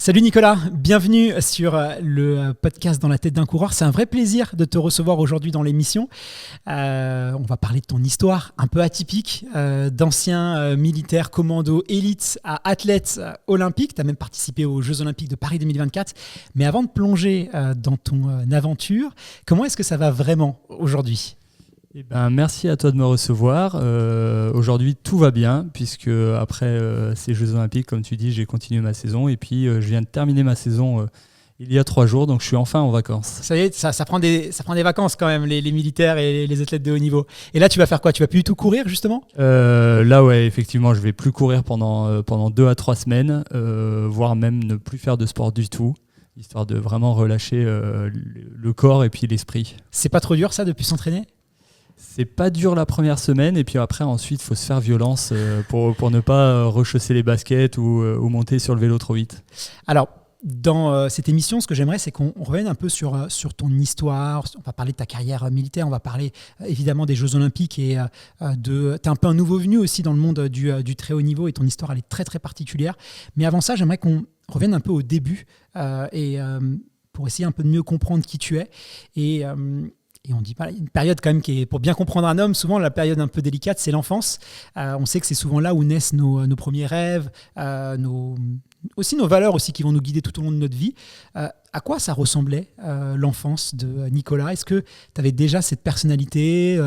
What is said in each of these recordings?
Salut Nicolas, bienvenue sur le podcast Dans la tête d'un coureur. C'est un vrai plaisir de te recevoir aujourd'hui dans l'émission. On va parler de ton histoire un peu atypique, d'ancien militaire commando élite à athlète olympique. Tu as même participé aux Jeux Olympiques de Paris 2024. Mais avant de plonger dans ton aventure, comment est-ce que ça va vraiment aujourd'hui ? Merci à toi de me recevoir. Aujourd'hui, tout va bien, puisque après ces Jeux Olympiques, comme tu dis, j'ai continué ma saison. Et puis, je viens de terminer ma saison il y a 3 jours, donc je suis enfin en vacances. Ça y est, ça prend des vacances quand même, les militaires et les athlètes de haut niveau. Et là, tu vas faire quoi ? Tu vas plus du tout courir, justement ? Là, ouais, effectivement, je vais plus courir pendant 2 à 3 semaines, voire même ne plus faire de sport du tout, histoire de vraiment relâcher le corps et puis l'esprit. C'est pas trop dur, ça, depuis s'entraîner ? C'est pas dur la première semaine, et puis après, ensuite, il faut se faire violence pour ne pas rechausser les baskets ou monter sur le vélo trop vite. Alors, dans cette émission, ce que j'aimerais, c'est qu'on revienne un peu sur ton histoire. On va parler de ta carrière militaire, on va parler évidemment des Jeux Olympiques et t'es un peu un nouveau venu aussi dans le monde du très haut niveau, et ton histoire, elle est très très particulière. Mais avant ça, j'aimerais qu'on revienne un peu au début pour essayer un peu de mieux comprendre qui tu es. Et on dit pas une période quand même qui est, pour bien comprendre un homme, souvent la période un peu délicate, c'est l'enfance. On sait que c'est souvent là où naissent nos premiers rêves, aussi nos valeurs aussi qui vont nous guider tout au long de notre vie. À quoi ça ressemblait l'enfance de Nicolas ? Est-ce que tu avais déjà cette personnalité ?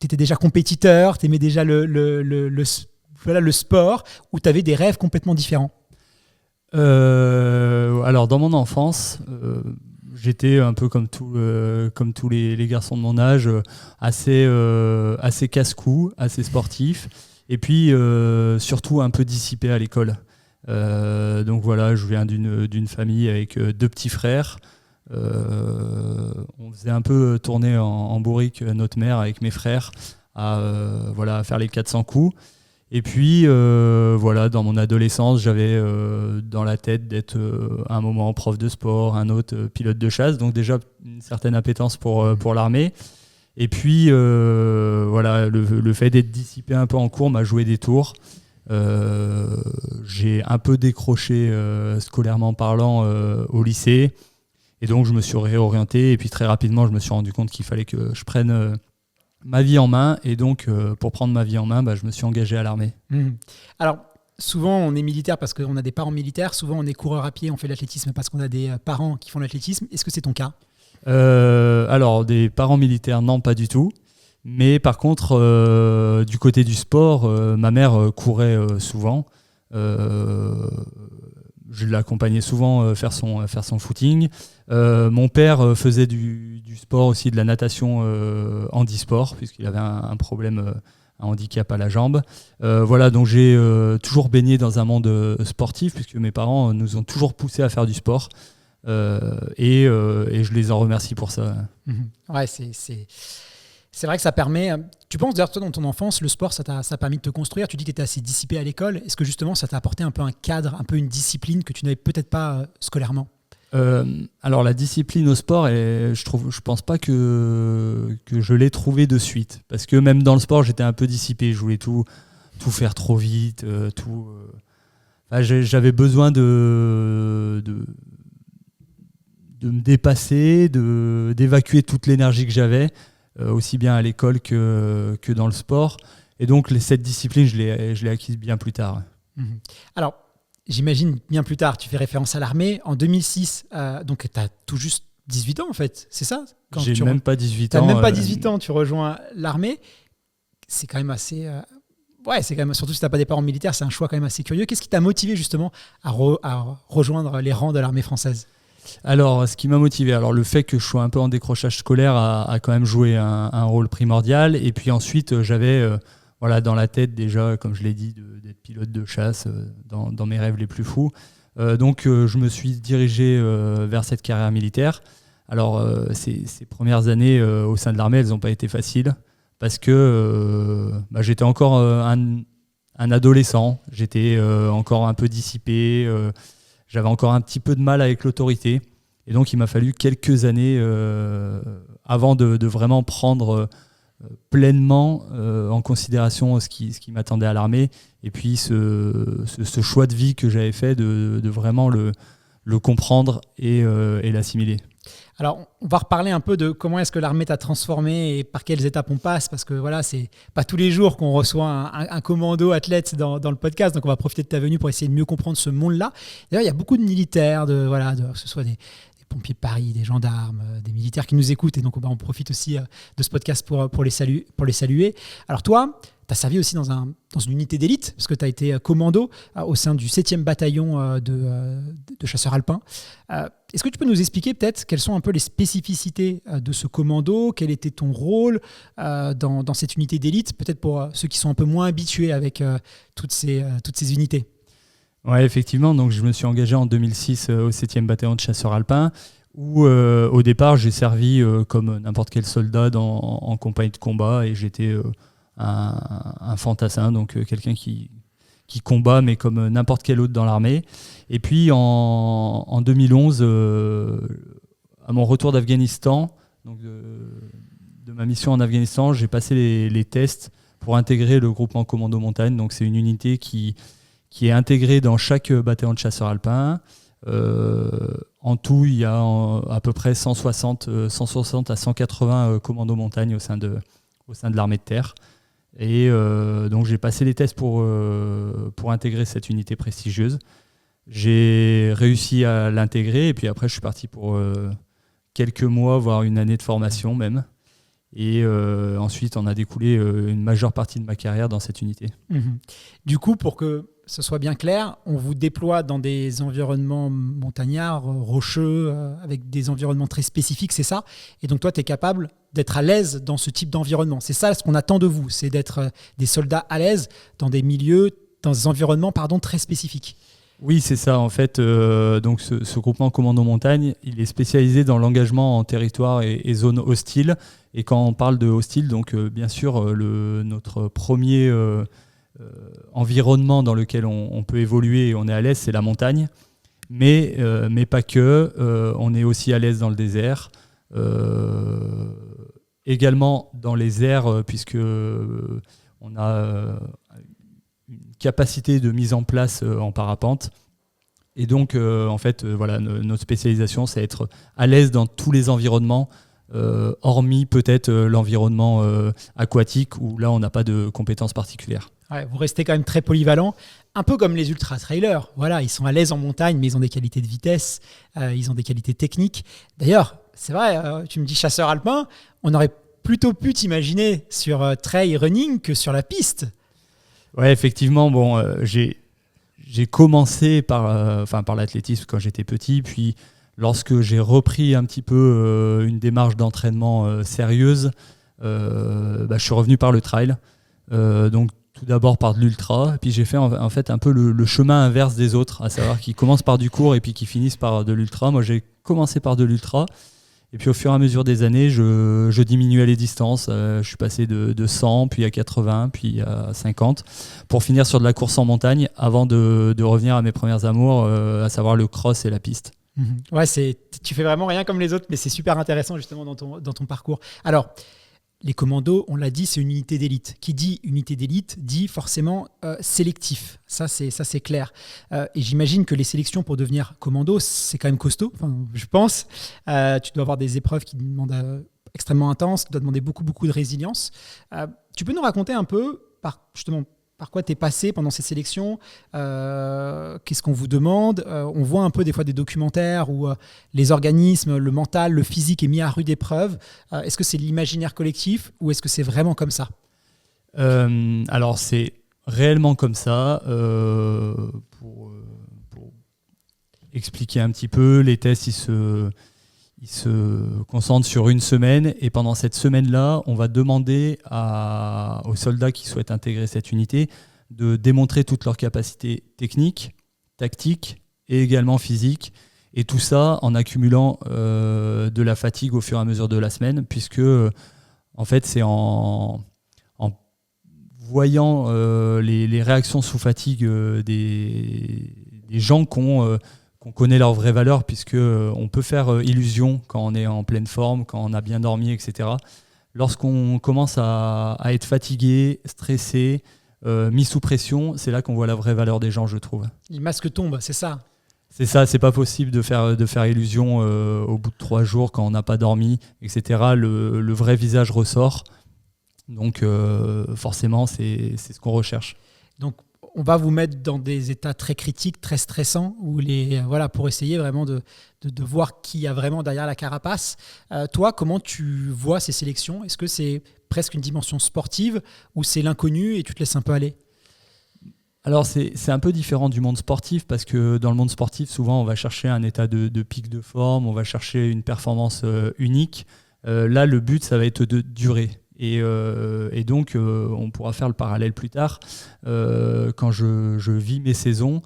Tu étais déjà compétiteur ? Tu aimais déjà le sport ? Ou tu avais des rêves complètement différents ? Alors, dans mon enfance, j'étais un peu comme tous les garçons de mon âge, assez casse-cou, assez sportif, et puis surtout un peu dissipé à l'école. Donc voilà, je viens d'une famille avec 2 petits frères. On faisait un peu tourner en bourrique notre mère avec mes frères à faire les 400 coups. Et puis, dans mon adolescence, j'avais dans la tête d'être un moment prof de sport, un autre pilote de chasse, donc déjà une certaine appétence pour l'armée. Et puis, le fait d'être dissipé un peu en cours m'a joué des tours. J'ai un peu décroché scolairement parlant au lycée, et donc je me suis réorienté. Et puis très rapidement, je me suis rendu compte qu'il fallait que je prenne ma vie en main, et donc pour prendre ma vie en main, je me suis engagé à l'armée. Alors souvent on est militaire parce qu'on a des parents militaires, souvent on est coureur à pied, on fait de l'athlétisme parce qu'on a des parents qui font de l'athlétisme. Est-ce que c'est ton cas ? Alors des parents militaires, non, pas du tout, mais par contre du côté du sport, ma mère courait souvent. Je l'accompagnais souvent faire son footing. Mon père faisait du sport aussi, de la natation handisport, puisqu'il avait un problème, un handicap à la jambe. Donc j'ai toujours baigné dans un monde sportif, puisque mes parents nous ont toujours poussés à faire du sport. Et je les en remercie pour ça. Ouais, c'est vrai que ça permet... Tu penses d'ailleurs, toi, dans ton enfance, le sport, ça t'a permis de te construire. Tu dis que tu étais assez dissipé à l'école. Est-ce que justement, ça t'a apporté un peu un cadre, un peu une discipline que tu n'avais peut-être pas scolairement ? Alors la discipline au sport, je pense pas que je l'ai trouvée de suite. Parce que même dans le sport, j'étais un peu dissipé. Je voulais tout faire trop vite. J'avais besoin de me dépasser, d'évacuer toute l'énergie que j'avais, aussi bien à l'école que dans le sport. Et donc cette discipline, je l'ai acquise bien plus tard. Alors, j'imagine bien plus tard, tu fais référence à l'armée. En 2006, donc tu as tout juste 18 ans en fait, c'est ça ? J'ai même pas 18 ans. Tu n'as même pas 18 ans, tu rejoins l'armée. C'est quand même assez... c'est quand même, surtout si tu n'as pas des parents militaires, c'est un choix quand même assez curieux. Qu'est-ce qui t'a motivé justement à rejoindre les rangs de l'armée française ? Alors, ce qui m'a motivé, le fait que je sois un peu en décrochage scolaire a quand même joué un rôle primordial. Et puis ensuite, j'avais dans la tête déjà, comme je l'ai dit, d'être pilote de chasse dans mes rêves les plus fous. Donc, je me suis dirigé vers cette carrière militaire. Alors, ces premières années au sein de l'armée, elles n'ont pas été faciles parce que j'étais encore un adolescent. J'étais encore un peu dissipé. J'avais encore un petit peu de mal avec l'autorité. Et donc, il m'a fallu quelques années avant de vraiment prendre pleinement en considération ce qui m'attendait à l'armée. Et puis, ce choix de vie que j'avais fait de vraiment le comprendre et l'assimiler. Alors, on va reparler un peu de comment est-ce que l'armée t'a transformé et par quelles étapes on passe, parce que voilà, c'est pas tous les jours qu'on reçoit un commando athlète dans le podcast, donc on va profiter de ta venue pour essayer de mieux comprendre ce monde-là. D'ailleurs, il y a beaucoup de militaires, que ce soit des pompiers de Paris, des gendarmes, des militaires qui nous écoutent, et donc on profite aussi de ce podcast pour les saluer. Alors toi, tu as servi aussi dans une unité d'élite, parce que tu as été commando au sein du 7e bataillon de chasseurs alpins. Est-ce que tu peux nous expliquer peut-être quelles sont un peu les spécificités de ce commando, quel était ton rôle dans cette unité d'élite, peut-être pour ceux qui sont un peu moins habitués avec toutes ces unités? Ouais, effectivement, donc je me suis engagé en 2006 au 7e bataillon de chasseurs alpins, où au départ j'ai servi comme n'importe quel soldat en compagnie de combat, et j'étais un fantassin, donc quelqu'un qui combat, mais comme n'importe quel autre dans l'armée. Et puis en 2011, à mon retour d'Afghanistan, donc de ma mission en Afghanistan, j'ai passé les tests pour intégrer le groupement commando montagne. Donc c'est une unité qui est intégrée dans chaque bataillon de chasseurs alpins. En tout, il y a à peu près 160 à 180 commandos montagne au sein de l'armée de terre. Et donc j'ai passé les tests pour intégrer cette unité prestigieuse. J'ai réussi à l'intégrer, et puis après je suis parti pour quelques mois, voire une année de formation même. Et ensuite on a découlé une majeure partie de ma carrière dans cette unité. Du coup, pour que ce soit bien clair, on vous déploie dans des environnements montagnards, rocheux, avec des environnements très spécifiques, c'est ça? Et donc toi, tu es capable d'être à l'aise dans ce type d'environnement. C'est ça ce qu'on attend de vous, c'est d'être des soldats à l'aise dans des milieux, dans des environnements très spécifiques. Oui, c'est ça. En fait, donc ce groupement commando montagne, il est spécialisé dans l'engagement en territoire et zones hostiles. Et quand on parle de hostile, donc bien sûr, notre premier environnement dans lequel on peut évoluer et on est à l'aise, c'est la montagne. Mais pas que. On est aussi à l'aise dans le désert. Également dans les airs, puisque on a une capacité de mise en place en parapente. Et donc, en fait, voilà, notre spécialisation, c'est être à l'aise dans tous les environnements, hormis peut-être l'environnement aquatique, où là, on n'a pas de compétences particulières. Ouais, vous restez quand même très polyvalent, un peu comme les ultra-trailers. Voilà, ils sont à l'aise en montagne, mais ils ont des qualités de vitesse, ils ont des qualités techniques. D'ailleurs, c'est vrai, tu me dis chasseur alpin, on aurait plutôt pu t'imaginer sur trail running que sur la piste. Ouais, effectivement, bon, j'ai commencé par l'athlétisme quand j'étais petit, puis lorsque j'ai repris un petit peu une démarche d'entraînement sérieuse, je suis revenu par le trail. Donc tout d'abord par de l'ultra, puis j'ai fait en fait un peu le chemin inverse des autres, à savoir qui commencent par du court et puis qui finissent par de l'ultra. Moi j'ai commencé par de l'ultra, et puis au fur et à mesure des années, je diminuais les distances. Je suis passé de 100, puis à 80, puis à 50, pour finir sur de la course en montagne, avant de revenir à mes premiers amours, à savoir le cross et la piste. Ouais, tu fais vraiment rien comme les autres, mais c'est super intéressant justement dans ton parcours. Alors, les commandos, on l'a dit, c'est une unité d'élite. Qui dit unité d'élite dit forcément sélectif. Ça, c'est clair. Et j'imagine que les sélections pour devenir commando, c'est quand même costaud, je pense. Tu dois avoir des épreuves qui demandent extrêmement intenses, qui doivent demander beaucoup, beaucoup de résilience. Tu peux nous raconter un peu, par quoi tu es passé pendant ces sélections, qu'est-ce qu'on vous demande? On voit un peu des fois des documentaires où les organismes, le mental, le physique est mis à rude épreuve. Est-ce que c'est l'imaginaire collectif ou est-ce que c'est vraiment comme ça? Alors c'est réellement comme ça. Pour expliquer un petit peu, les tests ils se concentrent sur une semaine, et pendant cette semaine-là, on va demander aux soldats qui souhaitent intégrer cette unité de démontrer toutes leurs capacités techniques, tactiques et également physiques, et tout ça en accumulant de la fatigue au fur et à mesure de la semaine, puisque en fait c'est en voyant les réactions sous fatigue des gens qu'on connaît leur vraie valeur, puisque on peut faire illusion quand on est en pleine forme, quand on a bien dormi, etc. Lorsqu'on commence à être fatigué, stressé, mis sous pression, c'est là qu'on voit la vraie valeur des gens, je trouve. Le masque tombe, c'est ça? C'est ça, c'est pas possible de faire illusion au bout de 3 jours quand on n'a pas dormi, etc. Le vrai visage ressort. Donc forcément, c'est ce qu'on recherche. Donc, on va vous mettre dans des états très critiques, très stressants, pour essayer vraiment de voir qui y a vraiment derrière la carapace. Toi, comment tu vois ces sélections ? Est-ce que c'est presque une dimension sportive ou c'est l'inconnu et tu te laisses un peu aller ? Alors c'est un peu différent du monde sportif parce que dans le monde sportif, souvent on va chercher un état de pic de forme, on va chercher une performance unique. Là, le but, ça va être de durer. Et donc, on pourra faire le parallèle plus tard. Quand je vis mes saisons,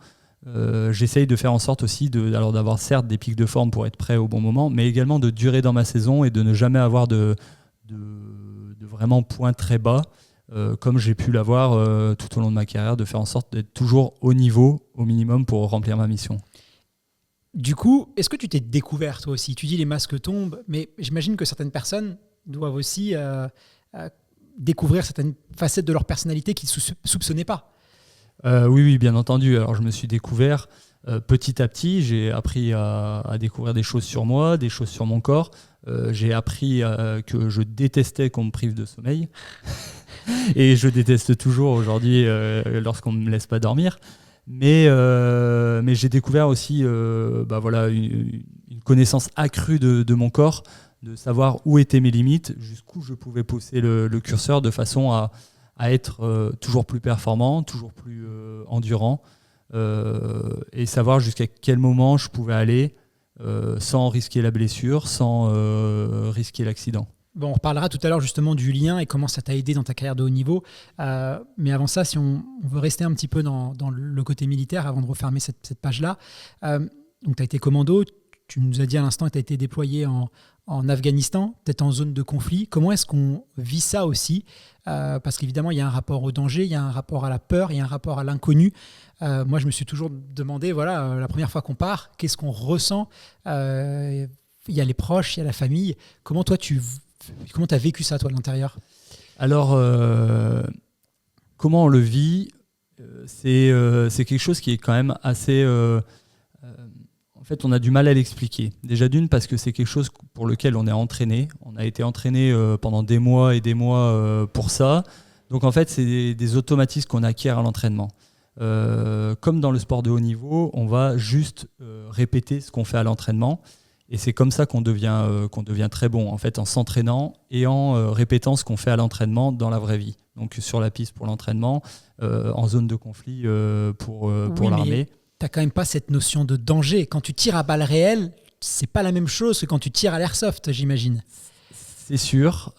j'essaye de faire en sorte aussi d'avoir certes des pics de forme pour être prêt au bon moment, mais également de durer dans ma saison et de ne jamais avoir de vraiment points très bas. Comme j'ai pu l'avoir tout au long de ma carrière, de faire en sorte d'être toujours au niveau, au minimum, pour remplir ma mission. Du coup, est-ce que tu t'es découvert toi aussi ? Tu dis les masques tombent, mais j'imagine que certaines personnes doivent aussi découvrir certaines facettes de leur personnalité qu'ils ne soupçonnaient pas. Oui, bien entendu. Alors je me suis découvert petit à petit, j'ai appris à découvrir des choses sur moi, des choses sur mon corps. J'ai appris que je détestais qu'on me prive de sommeil. Et je déteste toujours aujourd'hui lorsqu'on ne me laisse pas dormir. Mais j'ai découvert aussi une connaissance accrue de mon corps, de savoir où étaient mes limites, jusqu'où je pouvais pousser le curseur de façon à être toujours plus performant, toujours plus endurant, et savoir jusqu'à quel moment je pouvais aller sans risquer la blessure, sans risquer l'accident. Bon, on reparlera tout à l'heure justement du lien et comment ça t'a aidé dans ta carrière de haut niveau. Mais avant ça, si on veut rester un petit peu dans le côté militaire, avant de refermer cette page-là, donc tu as été commando, tu nous as dit à l'instant que tu as été déployé en Afghanistan, peut-être en zone de conflit. Comment est-ce qu'on vit ça aussi ? Parce qu'évidemment, il y a un rapport au danger, il y a un rapport à la peur, il y a un rapport à l'inconnu. Moi, je me suis toujours demandé, la première fois qu'on part, qu'est-ce qu'on ressent ? Il y a les proches, il y a la famille. Comment toi, tu as vécu ça, toi, de l'intérieur ? Alors, comment on le vit ? C'est quelque chose qui est quand même assez... en fait, on a du mal à l'expliquer. Déjà d'une, parce que c'est quelque chose pour lequel on est entraîné. On a été entraîné pendant des mois et des mois pour ça. Donc, en fait, c'est des automatismes qu'on acquiert à l'entraînement. Comme dans le sport de haut niveau, on va juste répéter ce qu'on fait à l'entraînement. Et c'est comme ça qu'on devient très bon, en fait, en s'entraînant et en répétant ce qu'on fait à l'entraînement dans la vraie vie. Donc sur la piste pour l'entraînement, en zone de conflit pour l'armée. Tu n'as quand même pas cette notion de danger. Quand tu tires à balles réelles, c'est pas la même chose que quand tu tires à l'airsoft, j'imagine. C'est sûr.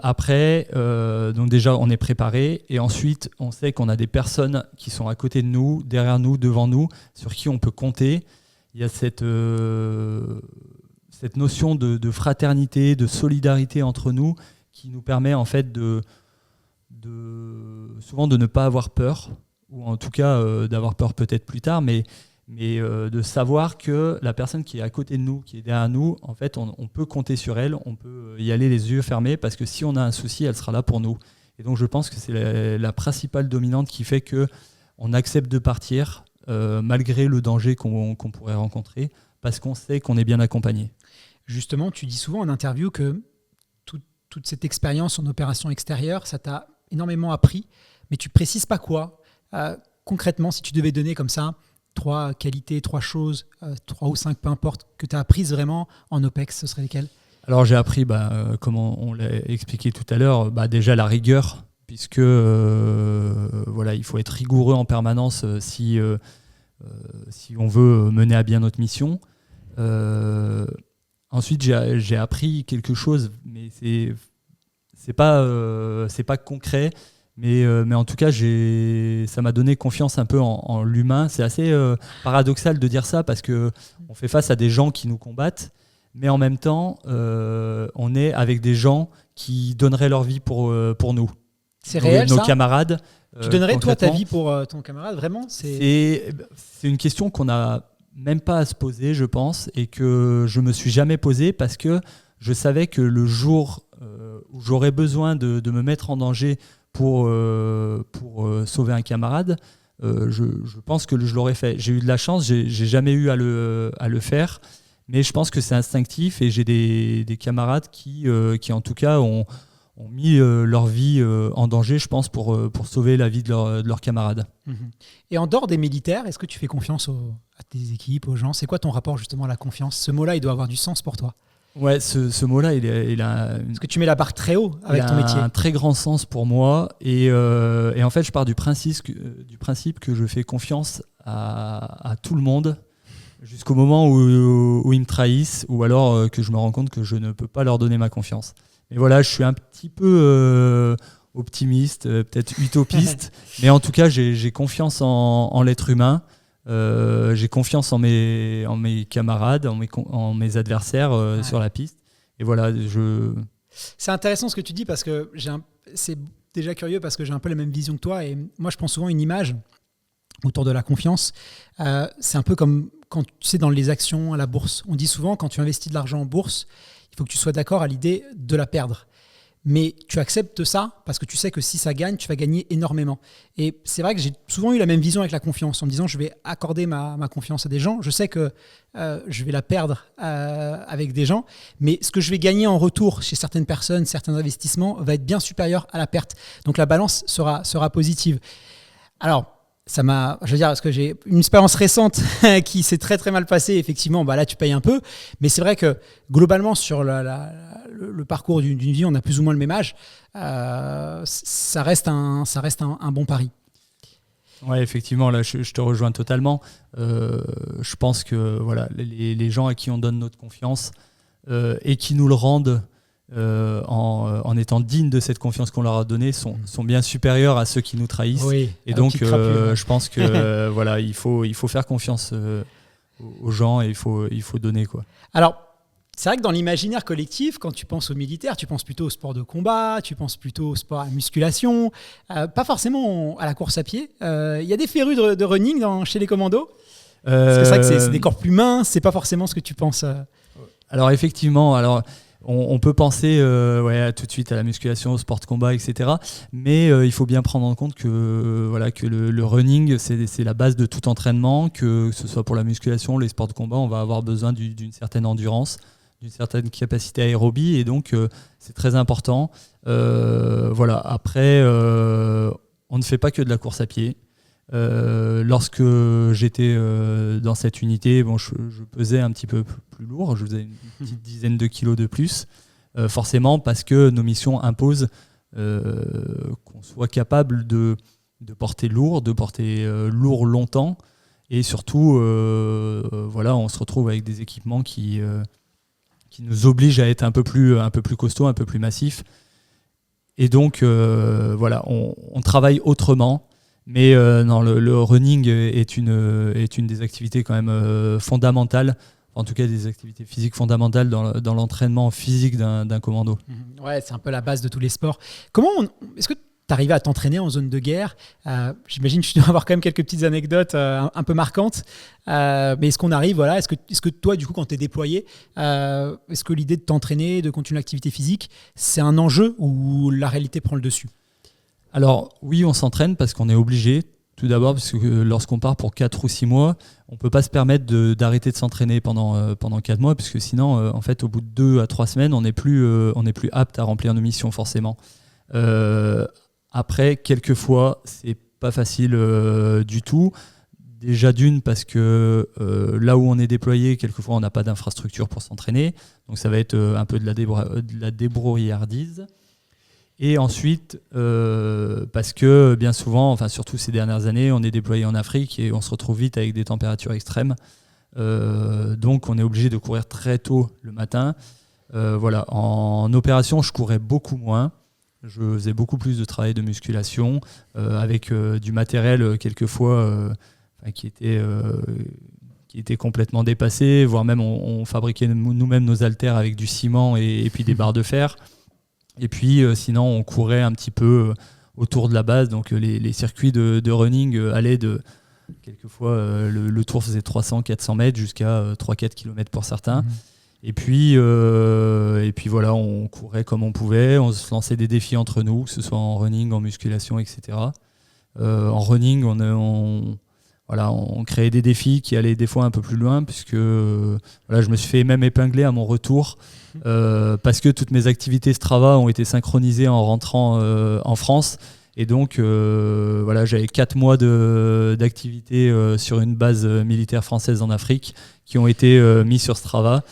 Après, donc déjà, on est préparé. Et ensuite, on sait qu'on a des personnes qui sont à côté de nous, derrière nous, devant nous, sur qui on peut compter. Il y a cette notion de fraternité, de solidarité entre nous qui nous permet en fait souvent de ne pas avoir peur, ou en tout cas d'avoir peur peut-être plus tard, mais de savoir que la personne qui est à côté de nous, qui est derrière nous, en fait, on peut compter sur elle, on peut y aller les yeux fermés, parce que si on a un souci, elle sera là pour nous. Et donc je pense que c'est la principale dominante qui fait qu'on accepte de partir, malgré le danger qu'on pourrait rencontrer, parce qu'on sait qu'on est bien accompagné. Justement, tu dis souvent en interview que toute cette expérience en opération extérieure, ça t'a énormément appris, mais tu précises pas quoi. Concrètement, si tu devais donner comme ça 3 qualités, 3 choses, 3 ou 5, peu importe, que tu as apprises vraiment en OPEX, ce seraient lesquelles ? Alors j'ai appris, comme on l'a expliqué tout à l'heure, déjà la rigueur, puisque il faut être rigoureux en permanence si on veut mener à bien notre mission. Ensuite, j'ai appris quelque chose, mais c'est pas concret, mais en tout cas, ça m'a donné confiance un peu en l'humain. C'est assez paradoxal de dire ça, parce qu'on fait face à des gens qui nous combattent, mais en même temps, on est avec des gens qui donneraient leur vie pour nous. C'est réel, nos camarades. Tu donnerais toi ta vie pour ton camarade, vraiment ? C'est une question qu'on n'a même pas à se poser, je pense, et que je me suis jamais posée, parce que je savais que le jour où j'aurais besoin de me mettre en danger pour sauver un camarade, je pense que je l'aurais fait. J'ai eu de la chance, j'ai jamais eu à le faire, mais je pense que c'est instinctif et j'ai des camarades qui en tout cas ont mis leur vie en danger, je pense, pour sauver la vie de leurs camarades. Et en dehors des militaires, est-ce que tu fais confiance à tes équipes, aux gens ? C'est quoi ton rapport justement à la confiance ? Ce mot-là, il doit avoir du sens pour toi. Ouais, ce mot-là, il a Est-ce que tu mets la barre très haut avec ton métier ? Il a un très grand sens pour moi. Et en fait, je pars du principe que je fais confiance à tout le monde jusqu'au moment où ils me trahissent ou alors que je me rends compte que je ne peux pas leur donner ma confiance. Mais voilà, je suis un petit peu optimiste, peut-être utopiste, mais en tout cas, j'ai confiance en l'être humain. J'ai confiance en mes camarades, en mes adversaires sur la piste. Et voilà, C'est intéressant ce que tu dis parce que c'est déjà curieux parce que j'ai un peu la même vision que toi. Et moi, je prends souvent une image autour de la confiance. C'est un peu comme quand tu sais dans les actions à la bourse. On dit souvent quand tu investis de l'argent en bourse, il faut que tu sois d'accord à l'idée de la perdre. Mais tu acceptes ça parce que tu sais que si ça gagne, tu vas gagner énormément. Et c'est vrai que j'ai souvent eu la même vision avec la confiance en me disant je vais accorder ma confiance à des gens. Je sais que je vais la perdre avec des gens, mais ce que je vais gagner en retour chez certaines personnes, certains investissements, va être bien supérieur à la perte. Donc la balance sera positive. Alors, je veux dire, parce que j'ai une expérience récente qui s'est très très mal passée. Effectivement, là tu payes un peu, mais c'est vrai que globalement sur le parcours d'une vie, on a plus ou moins le même âge. Ça reste un bon pari. Ouais, effectivement, là je te rejoins totalement. Je pense que voilà, les gens à qui on donne notre confiance et qui nous le rendent en étant dignes de cette confiance qu'on leur a donnée sont bien supérieurs à ceux qui nous trahissent. Oui, et donc je pense que voilà, il faut faire confiance aux gens et il faut donner quoi. Alors c'est vrai que dans l'imaginaire collectif, quand tu penses aux militaires, tu penses plutôt au sport de combat, tu penses plutôt au sport à musculation, pas forcément à la course à pied. Il y a des férus de running chez les commandos. Parce que c'est vrai que c'est des corps plus minces, c'est pas forcément ce que tu penses. Alors effectivement, on peut penser tout de suite à la musculation, au sport de combat, etc. Mais il faut bien prendre en compte que le running, c'est la base de tout entraînement, que ce soit pour la musculation, les sports de combat, on va avoir besoin d'une certaine endurance, d'une certaine capacité aérobie, et donc c'est très important. Après, on ne fait pas que de la course à pied. Lorsque j'étais dans cette unité, je pesais un petit peu plus lourd, je faisais une petite dizaine de kilos de plus, forcément parce que nos missions imposent qu'on soit capable de porter lourd, lourd longtemps, et surtout, on se retrouve avec des équipements qui nous obligent à être un peu plus costaud, un peu plus massif, et donc on travaille autrement. Mais non, le running est une des activités quand même fondamentales, en tout cas des activités physiques fondamentales dans l'entraînement physique d'un commando. Ouais, c'est un peu la base de tous les sports. Est-ce que tu arrivais à t'entraîner en zone de guerre ? J'imagine que tu dois avoir quand même quelques petites anecdotes un peu marquantes. Mais est-ce qu'on arrive, est-ce que toi, du coup, quand tu es déployé, est-ce que l'idée de t'entraîner, de continuer l'activité physique, c'est un enjeu ou la réalité prend le dessus ? Alors oui, on s'entraîne parce qu'on est obligé, tout d'abord parce que lorsqu'on part pour 4 ou 6 mois, on ne peut pas se permettre d'arrêter de s'entraîner pendant 4 mois, puisque sinon, en fait, au bout de 2 à 3 semaines, on n'est plus apte à remplir nos missions forcément. Après, quelquefois, c'est pas facile du tout. Déjà d'une, parce que là où on est déployé, quelquefois, on n'a pas d'infrastructure pour s'entraîner, donc ça va être un peu de la débrouillardise. Et ensuite, parce que bien souvent, surtout ces dernières années, on est déployé en Afrique et on se retrouve vite avec des températures extrêmes. Donc on est obligé de courir très tôt le matin. En opération, je courais beaucoup moins. Je faisais beaucoup plus de travail de musculation avec du matériel quelquefois qui était complètement dépassé, voire même on fabriquait nous-mêmes nos haltères avec du ciment et puis des barres de fer. Et puis sinon on courait un petit peu autour de la base, donc les circuits de running allaient de quelquefois le tour faisait 300-400 mètres jusqu'à 3-4 km pour certains. Et puis voilà, on courait comme on pouvait, on se lançait des défis entre nous, que ce soit en running, en musculation, etc. En running, on créait des défis qui allaient des fois un peu plus loin, puisque voilà, je me suis fait même épingler à mon retour parce que toutes mes activités Strava ont été synchronisées en rentrant en France. Et donc, voilà, j'avais 4 mois d'activité sur une base militaire française en Afrique qui ont été mis sur Strava,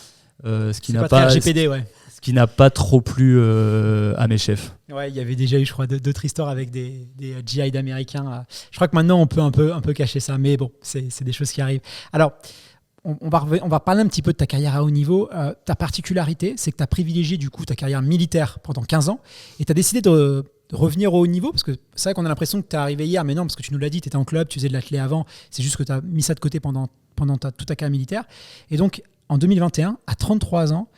ce qui n'a pas, RGPD, ouais. Ce qui n'a pas trop plu à mes chefs. Ouais, il y avait déjà eu, je crois, d'autres histoires avec des GI d'Américains. Je crois que maintenant, on peut un peu cacher ça, mais bon, c'est des choses qui arrivent. Alors, on va parler un petit peu de ta carrière à haut niveau. Ta particularité, c'est que tu as privilégié du coup ta carrière militaire pendant 15 ans et tu as décidé de revenir au haut niveau, parce que c'est vrai qu'on a l'impression que tu es arrivé hier, mais non, parce que tu nous l'as dit, tu étais en club, tu faisais de l'athlé avant, c'est juste que tu as mis ça de côté pendant toute ta carrière militaire. Et donc, en 2021, à 33 ans,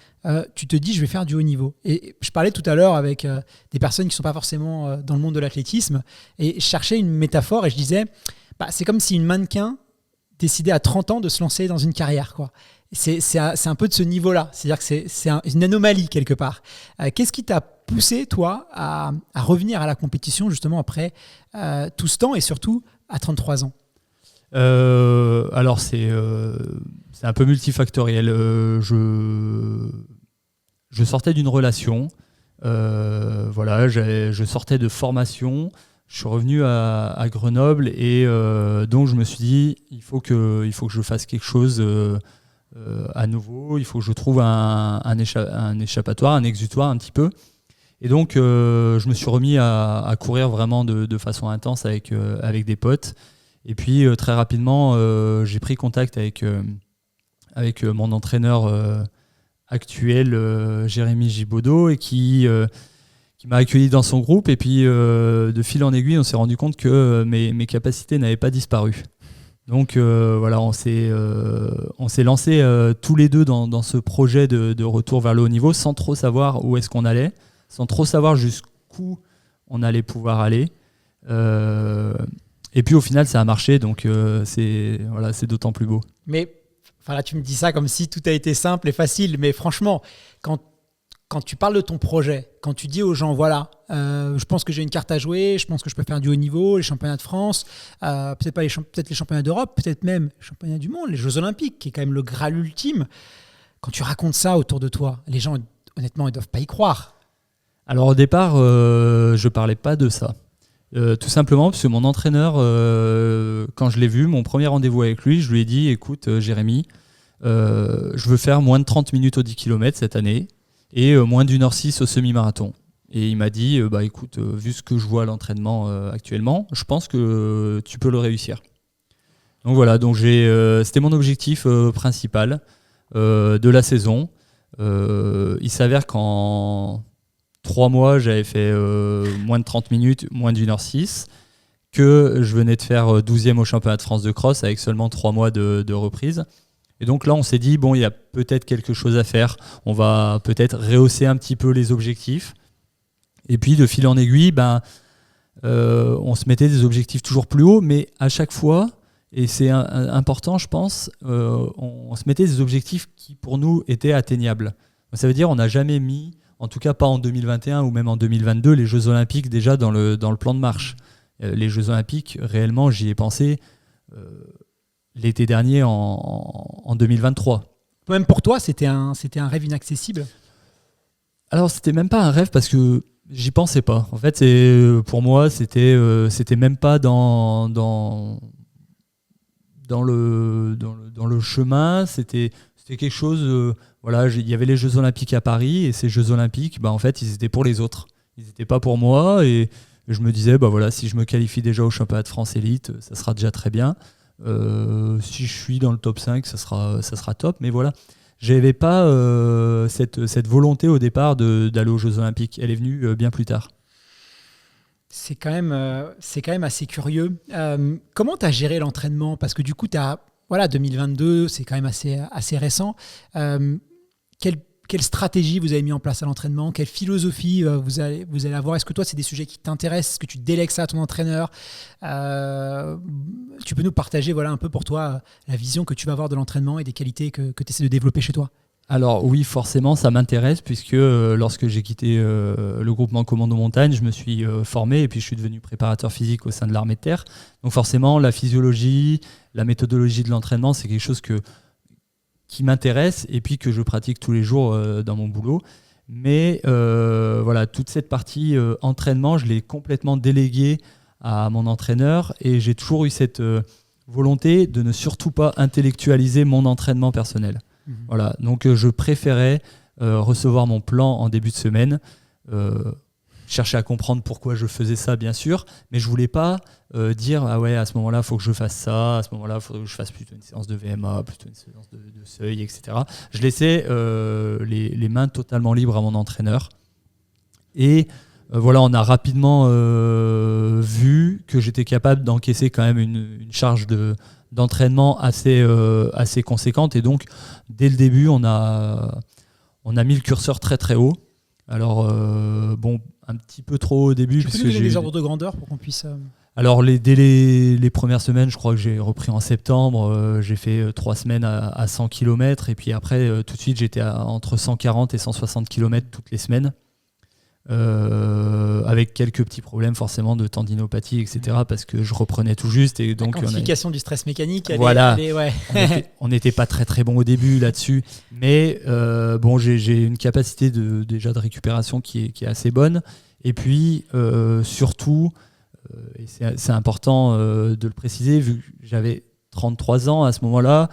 tu te dis je vais faire du haut niveau. Et je parlais tout à l'heure avec des personnes qui ne sont pas forcément dans le monde de l'athlétisme, et je cherchais une métaphore et je disais c'est comme si une mannequin décidait à 30 ans de se lancer dans une carrière, quoi. C'est un peu de ce niveau-là, c'est-à-dire que c'est une anomalie quelque part. Qu'est-ce qui t'a poussé, toi, à revenir à la compétition justement après tout ce temps et surtout à 33 ans? Alors c'est un peu multifactoriel. Je sortais d'une relation, voilà, je sortais de formation, je suis revenu à Grenoble et donc je me suis dit il faut que je fasse quelque chose à nouveau, il faut que je trouve un échappatoire, un exutoire un petit peu. Et donc je me suis remis à courir vraiment de façon intense avec des potes. Et puis très rapidement, j'ai pris contact avec mon entraîneur actuel, Jérémy Gibaudot, et qui m'a accueilli dans son groupe. Et puis de fil en aiguille, on s'est rendu compte que mes capacités n'avaient pas disparu. Donc voilà, on s'est lancé tous les deux dans ce projet de retour vers le haut niveau, sans trop savoir où est-ce qu'on allait, sans trop savoir jusqu'où on allait pouvoir aller. Et puis au final, ça a marché, donc c'est d'autant plus beau. Mais là, tu me dis ça comme si tout a été simple et facile, mais franchement, quand tu parles de ton projet, quand tu dis aux gens, voilà, je pense que j'ai une carte à jouer, je pense que je peux faire du haut niveau, les championnats de France, peut-être les championnats d'Europe, peut-être même les championnats du monde, les Jeux Olympiques, qui est quand même le Graal ultime. Quand tu racontes ça autour de toi, les gens, honnêtement, ils ne doivent pas y croire. Alors au départ, je ne parlais pas de ça. Tout simplement parce que mon entraîneur, quand je l'ai vu, mon premier rendez-vous avec lui, je lui ai dit écoute Jérémy, je veux faire moins de 30 minutes au 10 km cette année et moins d'1h06 au semi-marathon. Et il m'a dit écoute, vu ce que je vois à l'entraînement actuellement, je pense que tu peux le réussir. Donc voilà, c'était mon objectif principal de la saison. Il s'avère qu'en 3 mois, j'avais fait moins de 30 minutes, moins d'1h06, que je venais de faire 12e au championnat de France de cross avec seulement 3 mois de reprise. Et donc là, on s'est dit, bon, il y a peut-être quelque chose à faire. On va peut-être rehausser un petit peu les objectifs. Et puis, de fil en aiguille, on se mettait des objectifs toujours plus hauts, mais à chaque fois, et c'est important, je pense, on se mettait des objectifs qui, pour nous, étaient atteignables. Ça veut dire qu'on n'a jamais mis, en tout cas pas en 2021 ou même en 2022, les Jeux Olympiques déjà dans le plan de marche. Les Jeux Olympiques, réellement, j'y ai pensé l'été dernier en 2023. Même pour toi, c'était un rêve inaccessible? Alors, c'était même pas un rêve parce que j'y pensais pas. En fait, pour moi, c'était même pas dans le chemin. C'était quelque chose... voilà, il y avait les Jeux Olympiques à Paris et ces Jeux Olympiques, en fait, ils étaient pour les autres. Ils n'étaient pas pour moi et je me disais, voilà, si je me qualifie déjà au championnat de France élite, ça sera déjà très bien. Si je suis dans le top 5, ça sera top. Mais voilà, j'avais pas cette volonté au départ d'aller aux Jeux Olympiques. Elle est venue bien plus tard. C'est quand même assez curieux. Comment tu as géré l'entraînement? Parce que du coup, 2022, c'est quand même assez récent. Quelle stratégie vous avez mis en place à l'entraînement? Quelle philosophie vous allez avoir? Est-ce que toi, c'est des sujets qui t'intéressent? Est-ce que tu délègues ça à ton entraîneur? Tu peux nous partager un peu pour toi la vision que tu vas avoir de l'entraînement et des qualités que tu essaies de développer chez toi? Alors oui, forcément, ça m'intéresse puisque lorsque j'ai quitté le groupement Commando Montagne, je me suis formé et puis je suis devenu préparateur physique au sein de l'armée de terre. Donc forcément, la physiologie, la méthodologie de l'entraînement, c'est quelque chose qui m'intéresse et puis que je pratique tous les jours dans mon boulot. Mais voilà, toute cette partie entraînement, je l'ai complètement déléguée à mon entraîneur et j'ai toujours eu cette volonté de ne surtout pas intellectualiser mon entraînement personnel. Voilà, donc je préférais recevoir mon plan en début de semaine, chercher à comprendre pourquoi je faisais ça bien sûr, mais je voulais pas dire ah ouais à ce moment-là il faut que je fasse ça, à ce moment-là il faut que je fasse plutôt une séance de VMA, plutôt une séance de seuil, etc. Je laissais les mains totalement libres à mon entraîneur et voilà, on a rapidement vu que j'étais capable d'encaisser quand même une charge d'entraînement assez conséquente et donc dès le début on a mis le curseur très très haut. Alors bon, un petit peu trop haut au début. Tu peux nous donner des ordres de grandeur pour qu'on puisse... Alors dès les premières semaines, je crois que j'ai repris en septembre, j'ai fait 3 semaines à 100 km et puis après tout de suite j'étais entre 140 et 160 km toutes les semaines. Avec quelques petits problèmes forcément de tendinopathie, etc. parce que je reprenais tout juste. Et donc, la quantification du stress mécanique, ouais. On n'était pas très très bon au début là-dessus, mais bon, j'ai une capacité déjà de récupération qui est assez bonne. Et puis surtout, et c'est important de le préciser, vu que j'avais 33 ans à ce moment-là,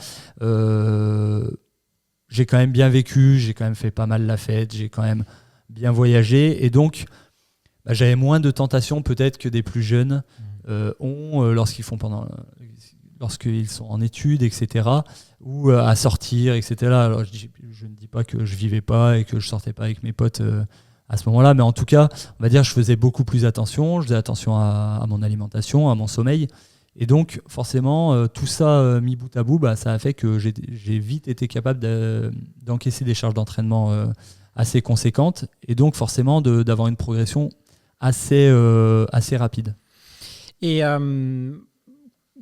j'ai quand même bien vécu, j'ai quand même fait pas mal la fête, j'ai quand même bien voyagé et donc j'avais moins de tentations peut-être que des plus jeunes ont lorsqu'ils sont en études, etc. ou à sortir, etc. Alors je ne dis pas que je vivais pas et que je sortais pas avec mes potes à ce moment-là, mais en tout cas on va dire je faisais beaucoup plus attention, je faisais attention à mon alimentation, à mon sommeil et donc forcément tout ça mis bout à bout, ça a fait que j'ai vite été capable d'encaisser des charges d'entraînement assez conséquente et donc forcément d'avoir une progression assez rapide. Et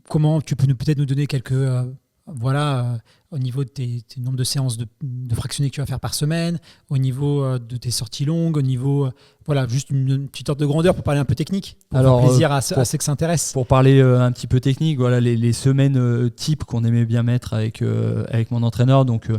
comment tu peux peut-être nous donner quelques au niveau de tes nombres de séances de fractionnés que tu vas faire par semaine, au niveau de tes sorties longues, au niveau juste une petite ordre de grandeur pour parler un peu technique, pour faire plaisir à ceux qui s'intéressent. Pour parler un petit peu technique, voilà les semaines types qu'on aimait bien mettre avec mon entraîneur, donc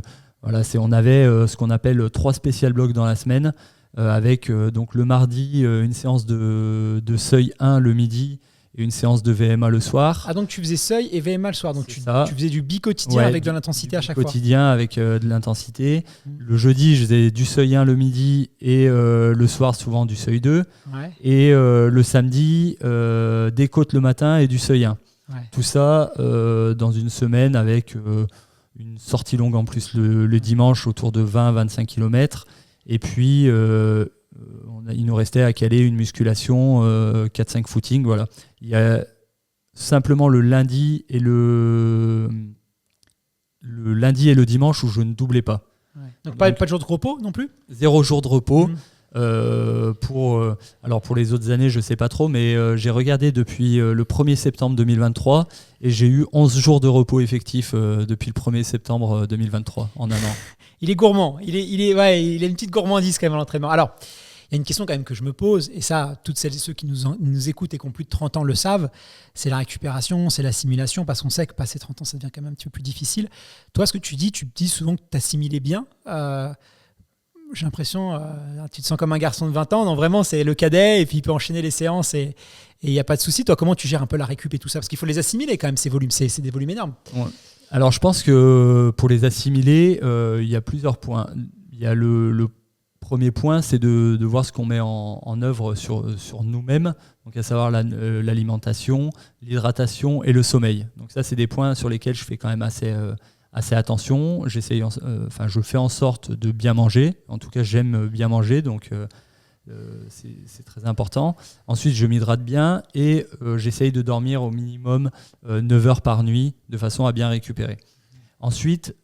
on avait ce qu'on appelle 3 spécial blocs dans la semaine, avec donc le mardi une séance de seuil 1 le midi et une séance de VMA le soir. Ah donc tu faisais seuil et VMA le soir, donc tu faisais du bi-quotidien avec de l'intensité à chaque fois. Quotidien avec de l'intensité. Le jeudi je faisais du seuil 1 le midi et le soir souvent du seuil 2. Ouais. Et le samedi des côtes le matin et du seuil 1. Ouais. Tout ça dans une semaine avec... une sortie longue en plus le dimanche autour de 20-25 km et puis il nous restait à caler une musculation 4-5 footings, voilà. Il y a simplement le lundi et le dimanche où je ne doublais pas. Ouais. Donc pas de jour de repos non plus ? 0 jour de repos. Alors pour les autres années je sais pas trop, mais j'ai regardé depuis le 1er septembre 2023 et j'ai eu 11 jours de repos effectifs depuis le 1er septembre 2023 en un an. Il est gourmand, il a une petite gourmandise quand même à l'entraînement. Alors il y a une question quand même que je me pose, et ça toutes celles et ceux qui nous écoutent et qui ont plus de 30 ans le savent, c'est la récupération, c'est l'assimilation, parce qu'on sait que passer 30 ans ça devient quand même un petit peu plus difficile. Toi ce que tu dis souvent que tu assimilais bien. J'ai l'impression, tu te sens comme un garçon de 20 ans. Non, vraiment, c'est le cadet et puis il peut enchaîner les séances et il n'y a pas de souci. Toi, comment tu gères un peu la récup et tout ça ? Parce qu'il faut les assimiler quand même, ces volumes. C'est des volumes énormes. Ouais. Alors, je pense que pour les assimiler, il y a plusieurs points. Il y a le premier point, c'est de voir ce qu'on met en œuvre sur nous-mêmes, donc à savoir l'alimentation, l'hydratation et le sommeil. Donc ça, c'est des points sur lesquels je fais quand même assez attention. Je fais en sorte de bien manger. En tout cas, j'aime bien manger, donc c'est très important. Ensuite, je m'hydrate bien et j'essaye de dormir au minimum 9 heures par nuit de façon à bien récupérer. Ensuite,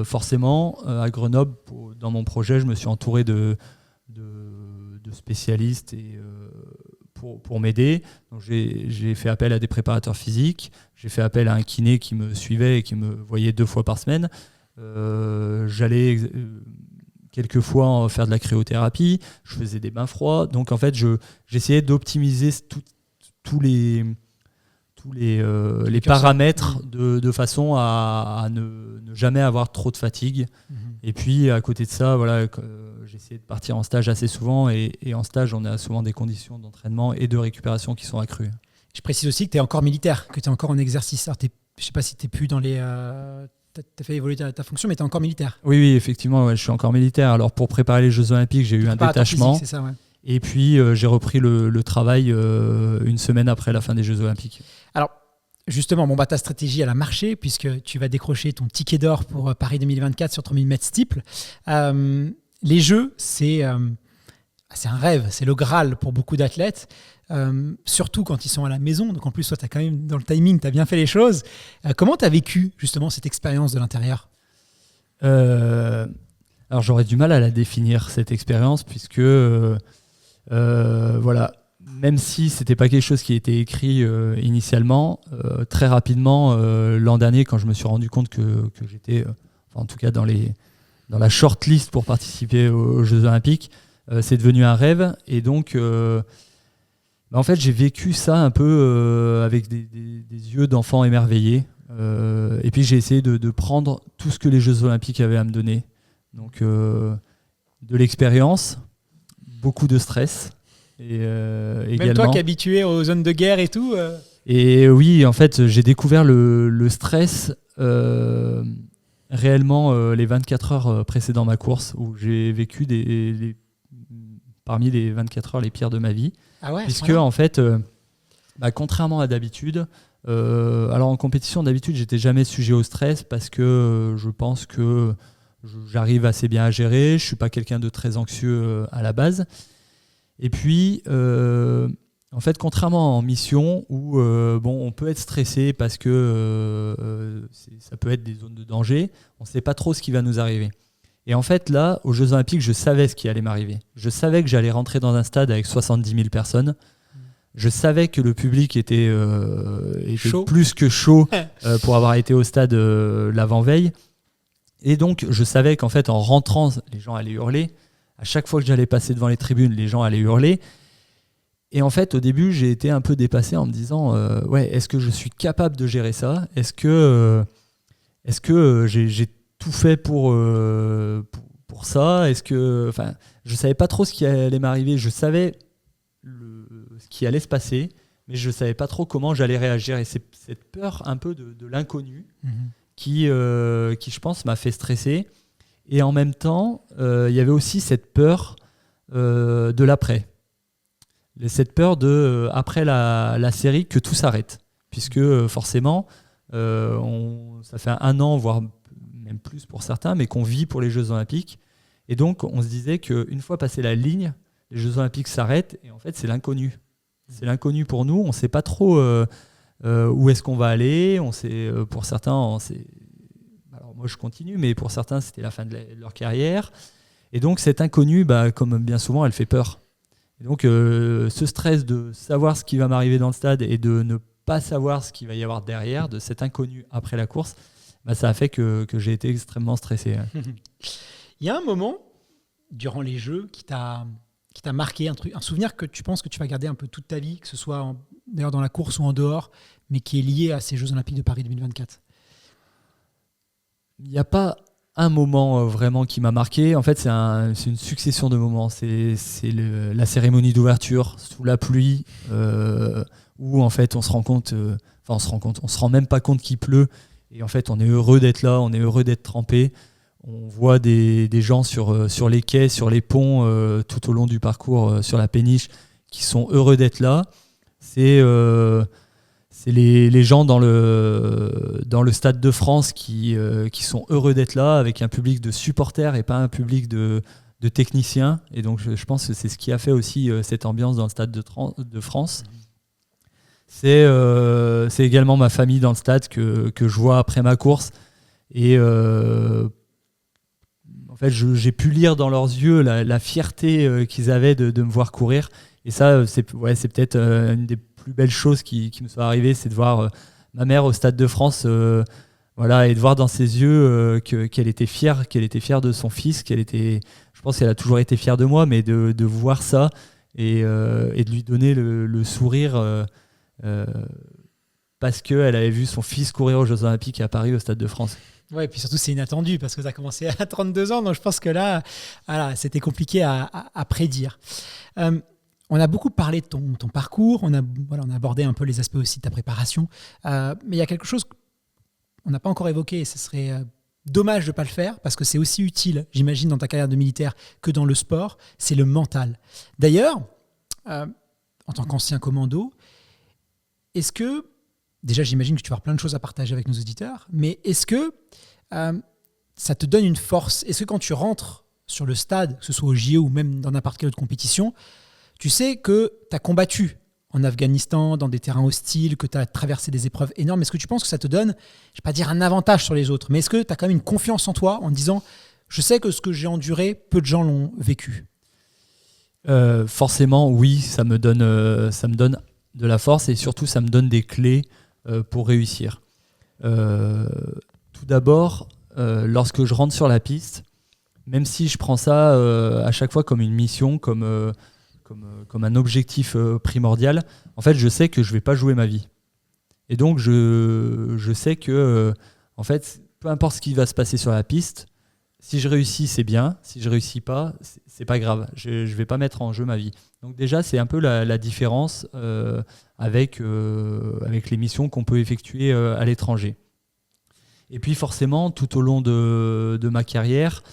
forcément, à Grenoble, dans mon projet, je me suis entouré de spécialistes et pour m'aider. Donc j'ai fait appel à des préparateurs physiques, j'ai fait appel à un kiné qui me suivait et qui me voyait 2 fois par semaine. j'allais quelquefois faire de la cryothérapie, je faisais des bains froids. Donc en fait, j'essayais d'optimiser tous les paramètres de façon à ne jamais avoir trop de fatigue. Et puis à côté de ça, voilà, j'essayais de partir en stage assez souvent. Et en stage, on a souvent des conditions d'entraînement et de récupération qui sont accrues. Je précise aussi que tu es encore militaire, que tu es encore en exercice. Alors, je ne sais pas si tu n'es plus dans les... tu as fait évoluer ta fonction, mais tu es encore militaire. Oui, effectivement, je suis encore militaire. Alors pour préparer les Jeux Olympiques, j'ai eu un détachement. Physique, c'est ça, ouais. Et puis j'ai repris le travail une semaine après la fin des Jeux Olympiques. Alors justement, ta stratégie elle a marché puisque tu vas décrocher ton ticket d'or pour Paris 2024 sur 3000 mètres steeple. Les Jeux, c'est un rêve, c'est le Graal pour beaucoup d'athlètes. Surtout quand ils sont à la maison. Donc en plus, toi, tu as quand même dans le timing, tu as bien fait les choses. Comment tu as vécu justement cette expérience de l'intérieur ? Alors j'aurais du mal à la définir, cette expérience, puisque voilà, même si c'était pas quelque chose qui était écrit initialement, très rapidement, l'an dernier, quand je me suis rendu compte que j'étais, en tout cas dans la shortlist pour participer aux Jeux Olympiques, c'est devenu un rêve. Et donc en fait, j'ai vécu ça un peu avec des yeux d'enfant émerveillé. Et puis, j'ai essayé de prendre tout ce que les Jeux Olympiques avaient à me donner. Donc, de l'expérience, beaucoup de stress. Et, Même également, toi qui es habitué aux zones de guerre et tout Et oui, en fait, j'ai découvert le stress réellement les 24 heures précédant ma course, où j'ai vécu parmi les 24 heures les pires de ma vie. Ah ouais, puisque en fait, contrairement à d'habitude, alors en compétition d'habitude j'étais jamais sujet au stress parce que je pense que j'arrive assez bien à gérer, je suis pas quelqu'un de très anxieux à la base. Et puis en fait, contrairement en mission où on peut être stressé parce que ça peut être des zones de danger, on sait pas trop ce qui va nous arriver. Et en fait, là, aux Jeux Olympiques, je savais ce qui allait m'arriver. Je savais que j'allais rentrer dans un stade avec 70 000 personnes. Je savais que le public était plus que chaud pour avoir été au stade l'avant-veille. Et donc, je savais qu'en fait, en rentrant, les gens allaient hurler. À chaque fois que j'allais passer devant les tribunes, les gens allaient hurler. Et en fait, au début, j'ai été un peu dépassé en me disant est-ce que je suis capable de gérer ça ? Est-ce que j'ai tout fait pour ça. Je savais pas trop ce qui allait m'arriver. Je savais ce qui allait se passer, mais je savais pas trop comment j'allais réagir. Et c'est cette peur un peu de l'inconnu qui, je pense, m'a fait stresser. Et en même temps, il y avait aussi cette peur de l'après. Cette peur après la série, que tout s'arrête. Puisque forcément, ça fait 1 an, voire même plus pour certains, mais qu'on vit pour les Jeux Olympiques. Et donc, on se disait qu'une fois passé la ligne, les Jeux Olympiques s'arrêtent, et en fait, c'est l'inconnu. C'est l'inconnu pour nous, on ne sait pas trop où est-ce qu'on va aller. Pour certains, alors moi je continue, mais pour certains, c'était la fin de leur carrière. Et donc, cette inconnue, comme bien souvent, elle fait peur. Et donc, ce stress de savoir ce qui va m'arriver dans le stade et de ne pas savoir ce qu'il va y avoir derrière, de cet inconnu après la course, ça a fait que j'ai été extrêmement stressé. Il y a un moment, durant les Jeux, qui t'a marqué, un souvenir que tu penses que tu vas garder un peu toute ta vie, que ce soit d'ailleurs dans la course ou en dehors, mais qui est lié à ces Jeux Olympiques de Paris 2024 ? Il n'y a pas un moment vraiment qui m'a marqué. En fait, c'est une succession de moments. C'est la cérémonie d'ouverture sous la pluie, où en fait on se rend même pas compte qu'il pleut. Et en fait, on est heureux d'être là, on est heureux d'être trempé. On voit des gens sur les quais, sur les ponts, tout au long du parcours, sur la péniche, qui sont heureux d'être là. C'est les gens dans le Stade de France qui sont heureux d'être là, avec un public de supporters et pas un public de techniciens. Et donc, je pense que c'est ce qui a fait aussi cette ambiance dans le Stade de France. C'est également ma famille dans le stade que je vois après ma course. Et en fait, j'ai pu lire dans leurs yeux la fierté qu'ils avaient de me voir courir. Et ça, c'est peut-être une des plus belles choses qui me sont arrivées, c'est de voir ma mère au Stade de France Voilà, et de voir dans ses yeux qu'elle était fière de son fils, je pense qu'elle a toujours été fière de moi, mais de voir ça et de lui donner le sourire parce qu'elle avait vu son fils courir aux Jeux Olympiques à Paris au Stade de France. Ouais, et puis surtout, c'est inattendu parce que tu as commencé à 32 ans, donc je pense que là, voilà, c'était compliqué à prédire. On a beaucoup parlé de ton parcours, on a abordé un peu les aspects aussi de ta préparation, mais il y a quelque chose qu'on n'a pas encore évoqué et ce serait dommage de ne pas le faire parce que c'est aussi utile, j'imagine, dans ta carrière de militaire que dans le sport, c'est le mental. D'ailleurs, en tant qu'ancien commando, est-ce que, déjà j'imagine que tu vas avoir plein de choses à partager avec nos auditeurs, mais est-ce que ça te donne une force? Est-ce que quand tu rentres sur le stade, que ce soit au JO ou même dans n'importe quelle autre compétition, tu sais que tu as combattu en Afghanistan, dans des terrains hostiles, que tu as traversé des épreuves énormes. Est-ce que tu penses que ça te donne, je ne vais pas dire un avantage sur les autres, mais est-ce que tu as quand même une confiance en toi en disant « je sais que ce que j'ai enduré, peu de gens l'ont vécu » Forcément, oui, ça me donne de la force et surtout, ça me donne des clés pour réussir. Tout d'abord, lorsque je rentre sur la piste, même si je prends ça à chaque fois comme une mission, comme un objectif primordial, en fait, je sais que je ne vais pas jouer ma vie. Et donc, je sais que, en fait, peu importe ce qui va se passer sur la piste, si je réussis, c'est bien. Si je ne réussis pas, c'est pas grave. Je ne vais pas mettre en jeu ma vie. Donc déjà, c'est un peu la différence avec les missions qu'on peut effectuer à l'étranger. Et puis forcément, tout au long de ma carrière,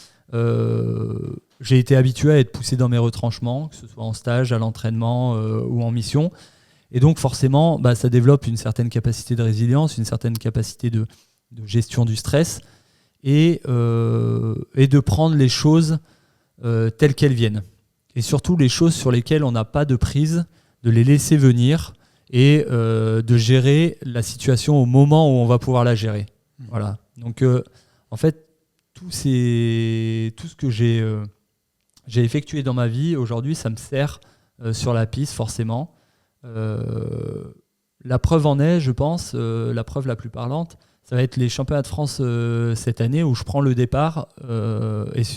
j'ai été habitué à être poussé dans mes retranchements, que ce soit en stage, à l'entraînement ou en mission. Et donc forcément, ça développe une certaine capacité de résilience, une certaine capacité de gestion du stress et de prendre les choses telles qu'elles viennent. Et surtout les choses sur lesquelles on n'a pas de prise, de les laisser venir et de gérer la situation au moment où on va pouvoir la gérer. Voilà. Donc en fait, tout ce que j'ai effectué dans ma vie, aujourd'hui, ça me sert sur la piste, forcément. La preuve en est, je pense, la preuve la plus parlante, ça va être les championnats de France cette année où je prends le départ.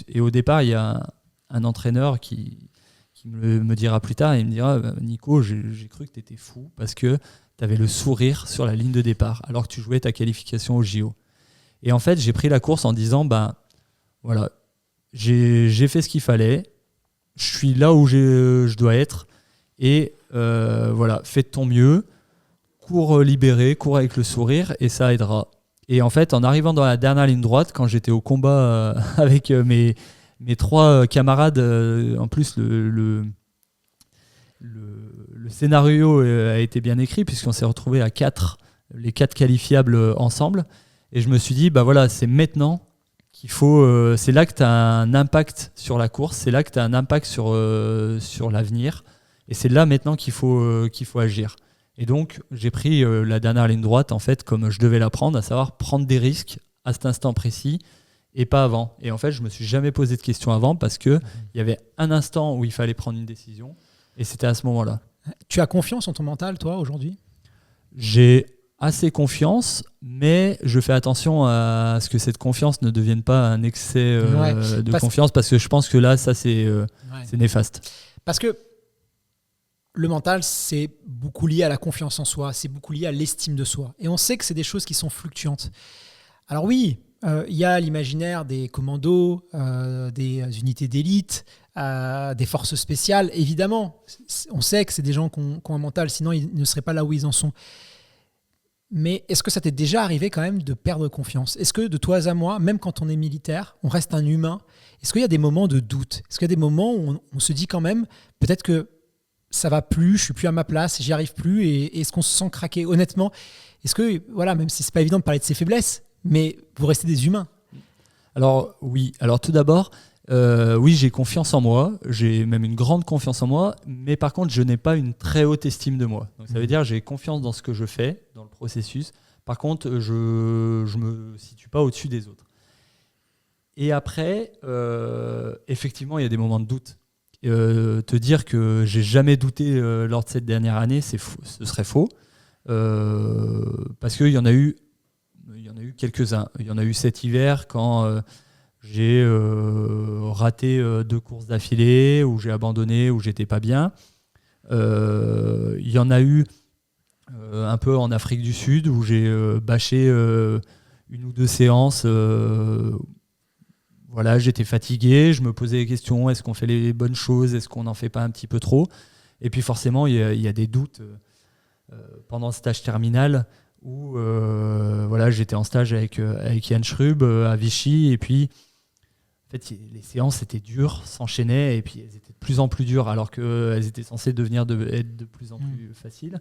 Et au départ, il y a un entraîneur qui me dira plus tard, il me dira « Nico, j'ai cru que tu étais fou parce que tu avais le sourire sur la ligne de départ alors que tu jouais ta qualification au JO. » Et en fait, j'ai pris la course en disant voilà, j'ai fait ce qu'il fallait, je suis là où je dois être et voilà, fais de ton mieux, cours libéré, cours avec le sourire et ça aidera. Et en fait, en arrivant dans la dernière ligne droite, quand j'étais au combat avec mes trois camarades, en plus le scénario a été bien écrit puisqu'on s'est retrouvés à les 4 qualifiables ensemble. Et je me suis dit, voilà, c'est maintenant qu'il faut. C'est là que tu as un impact sur la course, c'est là que tu as un impact sur l'avenir. Et c'est là maintenant qu'il faut agir. Et donc, j'ai pris la dernière ligne droite, en fait, comme je devais la prendre, à savoir prendre des risques à cet instant précis et pas avant. Et en fait, je ne me suis jamais posé de questions avant parce qu'il y avait un instant où il fallait prendre une décision et c'était à ce moment-là. Tu as confiance en ton mental, toi, aujourd'hui ? J'ai assez confiance, mais je fais attention à ce que cette confiance ne devienne pas un excès de confiance parce que je pense que là, ça, c'est néfaste. Parce que le mental, c'est beaucoup lié à la confiance en soi, c'est beaucoup lié à l'estime de soi. Et on sait que c'est des choses qui sont fluctuantes. Alors oui, il y a l'imaginaire des commandos, des unités d'élite, des forces spéciales. Évidemment, on sait que c'est des gens qui ont un mental, sinon ils ne seraient pas là où ils en sont. Mais est-ce que ça t'est déjà arrivé quand même de perdre confiance ? Est-ce que de toi à moi, même quand on est militaire, on reste un humain, est-ce qu'il y a des moments de doute ? Est-ce qu'il y a des moments où on se dit quand même, peut-être que ça va plus, je suis plus à ma place, j'y arrive plus, et est-ce qu'on se sent craquer ? Honnêtement, est-ce que, voilà, même si c'est pas évident de parler de ses faiblesses, mais vous restez des humains ? Alors oui, alors tout d'abord, oui, j'ai confiance en moi, j'ai même une grande confiance en moi, mais par contre, je n'ai pas une très haute estime de moi. Donc ça veut dire que j'ai confiance dans ce que je fais, dans le processus. Par contre, je me situe pas au-dessus des autres. Et après, effectivement, il y a des moments de doute. Te dire que j'ai jamais douté lors de cette dernière année, ce serait faux. Parce qu'il y en a eu il y en a eu quelques-uns. Il y en a eu cet hiver quand j'ai raté 2 courses d'affilée, où j'ai abandonné, où j'étais pas bien. Il y en a eu un peu en Afrique du Sud, où j'ai bâché 1 ou 2 séances. Voilà, j'étais fatigué, je me posais des questions, est-ce qu'on fait les bonnes choses, est-ce qu'on n'en fait pas un petit peu trop? Et puis forcément, il y a des doutes pendant le stage terminal où voilà, j'étais en stage avec Yann Schrub à Vichy, et puis en fait, les séances étaient dures, s'enchaînaient, et puis elles étaient de plus en plus dures, alors qu'elles étaient censées être de plus en plus faciles.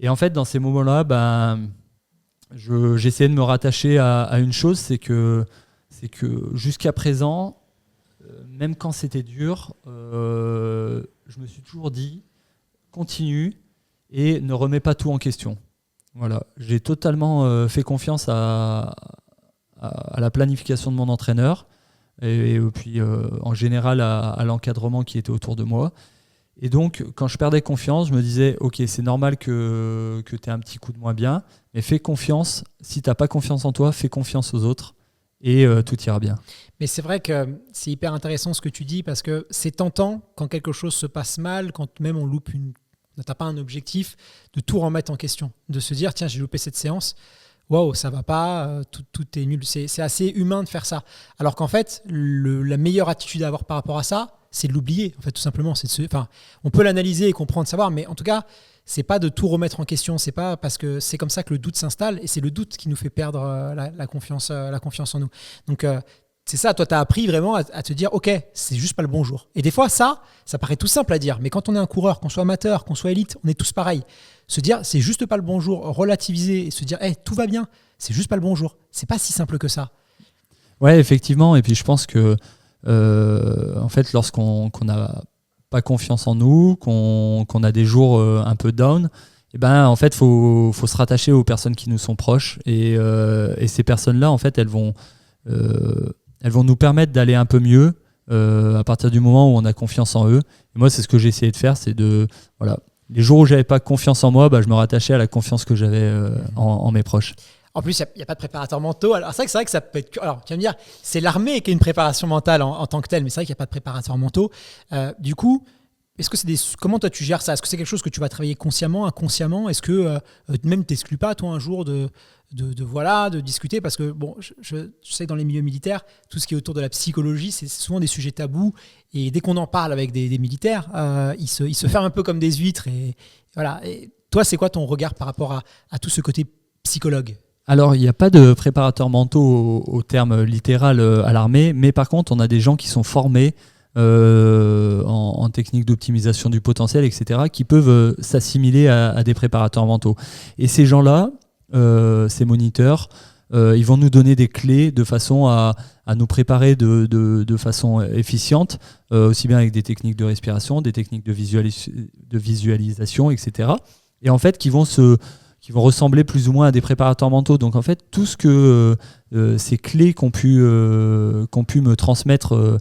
Et en fait, dans ces moments-là, j'essayais de me rattacher à une chose, c'est que jusqu'à présent, même quand c'était dur, je me suis toujours dit, continue et ne remets pas tout en question. Voilà. J'ai totalement fait confiance à la planification de mon entraîneur et puis en général à l'encadrement qui était autour de moi. Et donc, quand je perdais confiance, je me disais, ok, c'est normal que tu aies un petit coup de moins bien, mais fais confiance. Si tu n'as pas confiance en toi, fais confiance aux autres. Et tout ira bien. Mais c'est vrai que c'est hyper intéressant ce que tu dis, parce que c'est tentant quand quelque chose se passe mal, quand même on loupe t'as pas un objectif, de tout remettre en question, de se dire tiens, j'ai loupé cette séance, waouh, ça va pas, tout est nul. C'est assez humain de faire ça. Alors qu'en fait, la meilleure attitude à avoir par rapport à ça, c'est de l'oublier. En fait, tout simplement, on peut l'analyser et comprendre, savoir, mais en tout cas, c'est pas de tout remettre en question. C'est pas parce que c'est comme ça que le doute s'installe, et c'est le doute qui nous fait perdre la confiance en nous. Donc c'est ça, toi, tu as appris vraiment à te dire, ok, c'est juste pas le bon jour. Et des fois, ça paraît tout simple à dire, mais quand on est un coureur, qu'on soit amateur, qu'on soit élite, on est tous pareils. Se dire, c'est juste pas le bon jour, relativiser et se dire, tout va bien, c'est juste pas le bon jour. C'est pas si simple que ça. Ouais, effectivement. Et puis je pense que, en fait, lorsqu'on n'a pas confiance en nous, qu'on a des jours un peu down, en fait, faut se rattacher aux personnes qui nous sont proches. Et ces personnes-là, en fait, elles vont nous permettre d'aller un peu mieux à partir du moment où on a confiance en eux. Et moi, c'est ce que j'ai essayé de faire, c'est les jours où j'avais pas confiance en moi, je me rattachais à la confiance que j'avais en mes proches. En plus, il n'y a pas de préparateur mentaux. Alors, c'est vrai que ça peut être... Alors, tu vas me dire, c'est l'armée qui a une préparation mentale en tant que telle, mais c'est vrai qu'il n'y a pas de préparateur mentaux. Du coup, est-ce que comment toi tu gères ça? Est-ce que c'est quelque chose que tu vas travailler consciemment, inconsciemment? Est-ce que même t'exclus pas, toi, un jour de discuter? Parce que bon, je sais que dans les milieux militaires, tout ce qui est autour de la psychologie, c'est souvent des sujets tabous. Et dès qu'on en parle avec des militaires, ils se ferment un peu comme des huîtres. Et voilà. Et toi, c'est quoi ton regard par rapport à tout ce côté psychologue? Alors, il n'y a pas de préparateurs mentaux au terme littéral à l'armée, mais par contre, on a des gens qui sont formés en technique d'optimisation du potentiel, etc., qui peuvent s'assimiler à des préparateurs mentaux. Et ces gens-là, ces moniteurs, ils vont nous donner des clés de façon à nous préparer de façon efficiente, aussi bien avec des techniques de respiration, des techniques de visualisation, etc. Et en fait, qui vont ressembler plus ou moins à des préparateurs mentaux. Donc en fait, tout ce que ces clés qu'ont pu me transmettre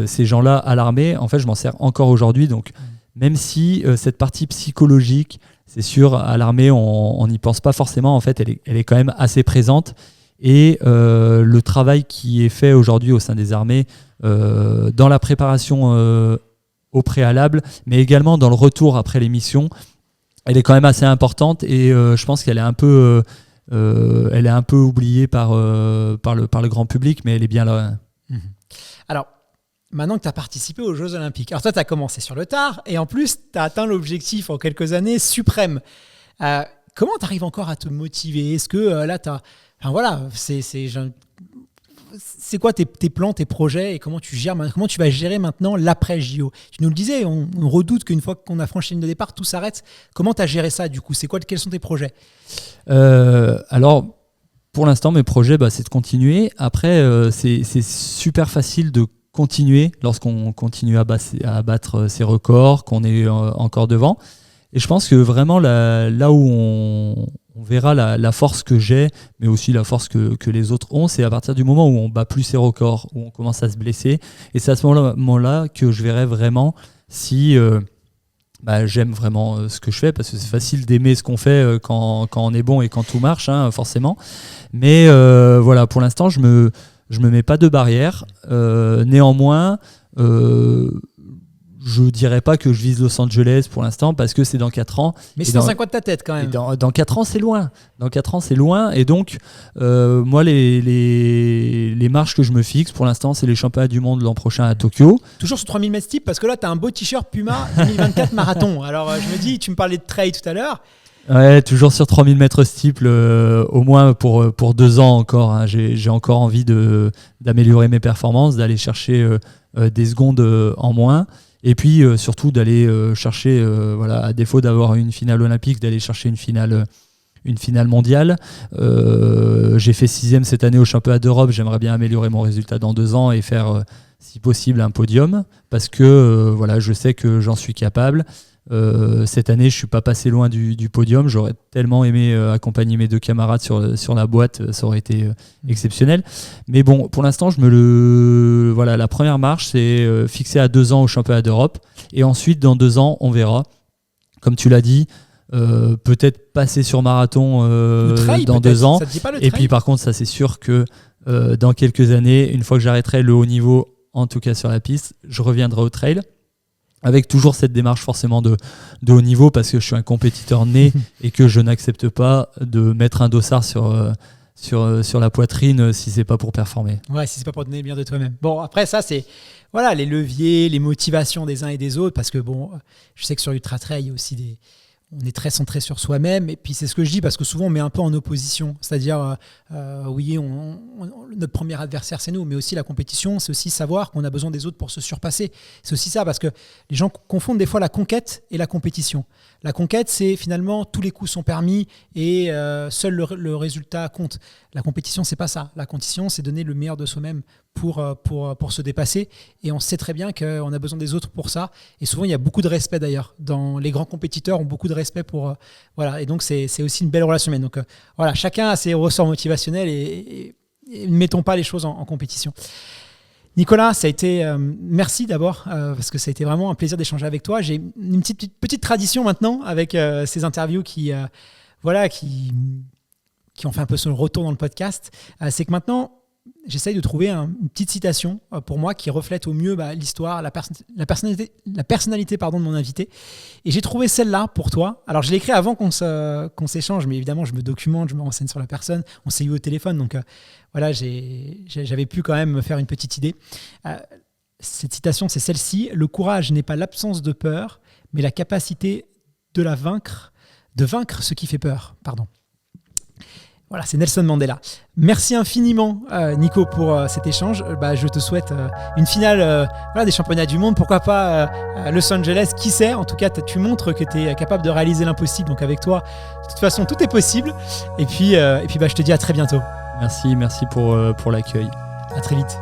ces gens-là à l'armée, en fait, je m'en sers encore aujourd'hui. Donc même si cette partie psychologique, c'est sûr, à l'armée, on n'y pense pas forcément. En fait, elle est quand même assez présente. Et le travail qui est fait aujourd'hui au sein des armées, dans la préparation au préalable, mais également dans le retour après les missions, elle est quand même assez importante. Et je pense qu'elle est un peu oubliée par le grand public, mais elle est bien là. Alors, maintenant que tu as participé aux Jeux Olympiques, alors toi, tu as commencé sur le tard et en plus, tu as atteint l'objectif en quelques années suprême. Comment tu arrives encore à te motiver? Est-ce que là, tu as... Enfin voilà, c'est quoi tes plans, tes projets et comment tu vas gérer maintenant l'après-JO? Tu nous le disais, on redoute qu'une fois qu'on a franchi la ligne de départ, tout s'arrête. Comment tu as géré ça du coup? Quels sont tes projets? Alors, pour l'instant, mes projets, c'est de continuer. Après, c'est super facile de continuer lorsqu'on continue à battre ses records, qu'on est encore devant. Et je pense que vraiment là où on verra la force que j'ai, mais aussi la force que les autres ont, c'est à partir du moment où on bat plus ses records, où on commence à se blesser. Et c'est à ce moment-là que je verrai vraiment si j'aime vraiment ce que je fais, parce que c'est facile d'aimer ce qu'on fait quand on est bon et quand tout marche, hein, forcément. Mais voilà, pour l'instant, je me mets pas de barrière. Néanmoins, je dirais pas que je vise Los Angeles pour l'instant, parce que c'est dans 4 ans. Mais c'est dans un coin de ta tête quand même. Dans 4 ans, c'est loin. Dans 4 ans, c'est loin. Et donc, moi, les marches que je me fixe pour l'instant, c'est les championnats du monde l'an prochain à Tokyo. Toujours sur 3000 mètres steep, parce que là, tu as un beau t-shirt Puma 2024 marathon. Alors, je me dis, tu me parlais de trail tout à l'heure. Ouais, toujours sur 3000 mètres steeple, au moins pour 2 ans encore. Hein. J'ai encore envie d'améliorer mes performances, d'aller chercher des secondes en moins. Et puis surtout d'aller chercher, à défaut d'avoir une finale olympique, d'aller chercher une finale mondiale. J'ai fait 6e cette année au championnat d'Europe. J'aimerais bien améliorer mon résultat dans 2 ans et faire, si possible, un podium, parce que je sais que j'en suis capable. Cette année, je ne suis pas passé loin du podium. J'aurais tellement aimé accompagner mes 2 camarades sur la boîte. Ça aurait été exceptionnel. Mais bon, pour l'instant, la première marche, c'est fixé à 2 ans au championnat d'Europe. Et ensuite, dans 2 ans, on verra. Comme tu l'as dit, peut-être passer sur marathon trail, dans 2 ans. Ça te dit pas le Et trail ? puis, par contre, ça, c'est sûr que dans quelques années, une fois que j'arrêterai le haut niveau, en tout cas sur la piste, je reviendrai au trail. Avec toujours cette démarche forcément de haut niveau, parce que je suis un compétiteur né et que je n'accepte pas de mettre un dossard sur la poitrine si c'est pas pour performer. Ouais, si c'est pas pour donner bien de toi-même. Bon, après ça, c'est les leviers, les motivations des uns et des autres, parce que je sais que sur Ultra Trail, il y a aussi on est très centré sur soi-même, et puis c'est ce que je dis, parce que souvent on met un peu en opposition, c'est-à-dire notre premier adversaire c'est nous, mais aussi la compétition, c'est aussi savoir qu'on a besoin des autres pour se surpasser. C'est aussi ça, parce que les gens confondent des fois la conquête et la compétition. La conquête, c'est finalement tous les coups sont permis et seul le résultat compte. La compétition, c'est pas ça. La compétition, c'est donner le meilleur de soi-même pour se dépasser, et on sait très bien qu'on a besoin des autres pour ça, et souvent il y a beaucoup de respect d'ailleurs. Les grands compétiteurs ont beaucoup de respect pour et donc c'est aussi une belle relation humaine. Donc chacun a ses ressorts motivationnels, et ne mettons pas les choses en compétition. Nicolas, ça a été merci d'abord, parce que ça a été vraiment un plaisir d'échanger avec toi. J'ai une petite tradition maintenant avec ces interviews qui ont fait un peu son retour dans le podcast. C'est que maintenant, j'essaye de trouver une petite citation pour moi qui reflète au mieux l'histoire, la personnalité de mon invité. Et j'ai trouvé celle-là pour toi. Alors, je l'ai écrit avant qu'on s'échange, mais évidemment, je me documente, je me renseigne sur la personne. On s'est eu au téléphone, donc j'avais pu quand même me faire une petite idée. Cette citation, c'est celle-ci. « Le courage n'est pas l'absence de peur, mais la capacité de vaincre ce qui fait peur. » Pardon. Voilà, c'est Nelson Mandela. Merci infiniment, Nico, pour cet échange. Je te souhaite une finale des championnats du monde. Pourquoi pas Los Angeles, qui sait. En tout cas, tu montres que tu es capable de réaliser l'impossible. Donc avec toi, de toute façon, tout est possible. Et puis je te dis à très bientôt. Merci pour l'accueil. À très vite.